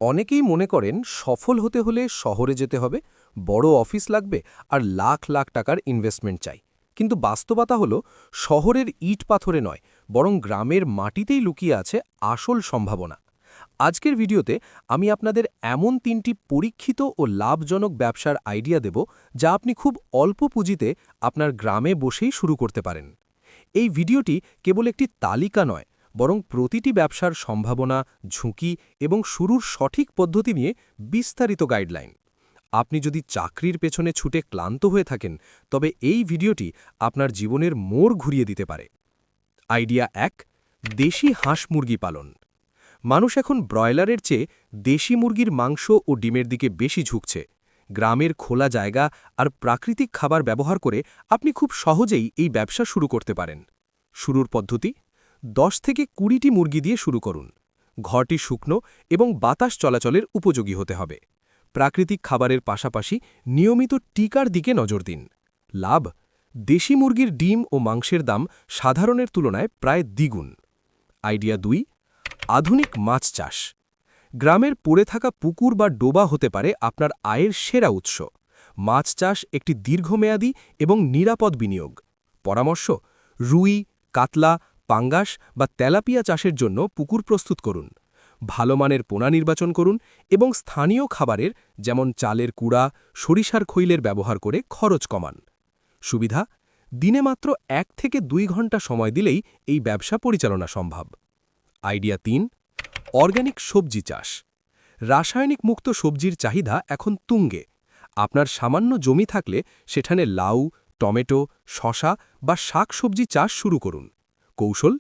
অনেকেই মনে করেন সফল হতে হলে শহরে যেতে হবে, বড় অফিস লাগবে আর লাখ লাখ টাকার ইনভেস্টমেন্ট চাই। কিন্তু বাস্তবতা হলো শহরের ইট পাথরে নয়, বরং গ্রামের মাটিতেই লুকিয়ে আছে আসল সম্ভাবনা। আজকের ভিডিওতে আমি আপনাদের এমন 3টি পরীক্ষিত ও লাভজনক ব্যবসার আইডিয়া দেব, যা আপনি খুব অল্প পুঁজিতে আপনার গ্রামে বসেই শুরু করতে পারেন। এই ভিডিওটি কেবল একটি তালিকা নয়, বরং প্রতিটি ব্যবসার সম্ভাবনা, ঝুঁকি এবং শুরুর সঠিক পদ্ধতি নিয়ে বিস্তারিত গাইডলাইন। আপনি যদি চাকরির পেছনে ছুটে ক্লান্ত হয়ে থাকেন, তবে এই ভিডিওটি আপনার জীবনের মোড় ঘুরিয়ে দিতে পারে। আইডিয়া 1, দেশি হাঁস মুরগি পালন। মানুষ এখন ব্রয়লারের চেয়ে দেশি মুরগির মাংস ও ডিমের দিকে বেশি ঝুঁকছে। গ্রামের খোলা জায়গা আর প্রাকৃতিক খাবার ব্যবহার করে আপনি খুব সহজেই এই ব্যবসা শুরু করতে পারেন। শুরুর পদ্ধতি: 10 থেকে 20টি মুরগি দিয়ে শুরু করুন। ঘরটি শুকনো এবং বাতাস চলাচলের উপযোগী হতে হবে। প্রাকৃতিক খাবারের পাশাপাশি নিয়মিত টিকার দিকে নজর দিন। লাভ: দেশি মুরগির ডিম ও মাংসের দাম সাধারণের তুলনায় প্রায় দ্বিগুণ। আইডিয়া 2, আধুনিক মাছ চাষ। গ্রামের পড়ে থাকা পুকুর বা ডোবা হতে পারে আপনার আয়ের সেরা উৎস। মাছ চাষ একটি দীর্ঘমেয়াদী এবং নিরাপদ বিনিয়োগ। পরামর্শ: রুই, কাতলা, পাঙ্গাস বা তেলাপিয়া চাষের জন্য পুকুর প্রস্তুত করুন। ভালো মানের পোনা নির্বাচন করুন এবং স্থানীয় খাবারের যেমন চালের কুড়া, সরিষার খৈলের ব্যবহার করে খরচ কমান। সুবিধা: দিনে মাত্র 1 থেকে 2 ঘন্টা সময় দিলেই এই ব্যবসা পরিচালনা সম্ভব। আইডিয়া 3, অর্গানিক সবজি চাষ। রাসায়নিক মুক্ত সবজির চাহিদা এখন তুঙ্গে। আপনার সামান্য জমি থাকলে সেখানে লাউ, টমেটো, শসা বা শাকসবজি চাষ শুরু করুন। কৌশল: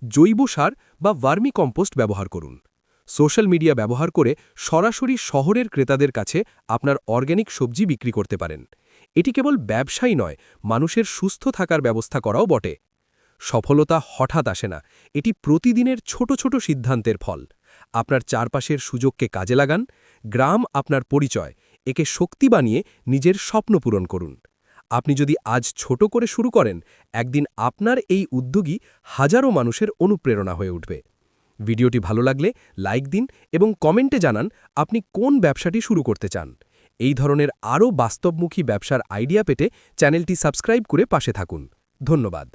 জৈব সার বা ভার্মি কম্পোস্ট ব্যবহার করুন। সোশ্যাল মিডিয়া ব্যবহার করে সরাসরি শহরের ক্রেতাদের কাছে আপনার অর্গানিক সবজি বিক্রি করতে পারেন। এটি কেবল ব্যবসাই নয়, মানুষের সুস্থ থাকার ব্যবস্থা করাও বটে। সফলতা হঠাৎ আসে না, এটি প্রতিদিনের ছোট ছোট সিদ্ধান্তের ফল। আপনার চারপাশের সুযোগকে কাজে লাগান। গ্রাম আপনার পরিচয়, একে শক্তি বানিয়ে নিজের স্বপ্ন পূরণ করুন। আপনি যদি আজ ছোট করে শুরু করেন, একদিন আপনার এই উদ্যোগী হাজারো মানুষের অনুপ্রেরণা হয়ে উঠবে। ভিডিওটি ভালো লাগলে লাইক দিন এবং কমেন্টে জানান আপনি কোন ব্যবসাটি শুরু করতে চান। এই ধরনের আরও বাস্তবমুখী ব্যবসার আইডিয়া পেতে চ্যানেলটি সাবস্ক্রাইব করে পাশে থাকুন। ধন্যবাদ।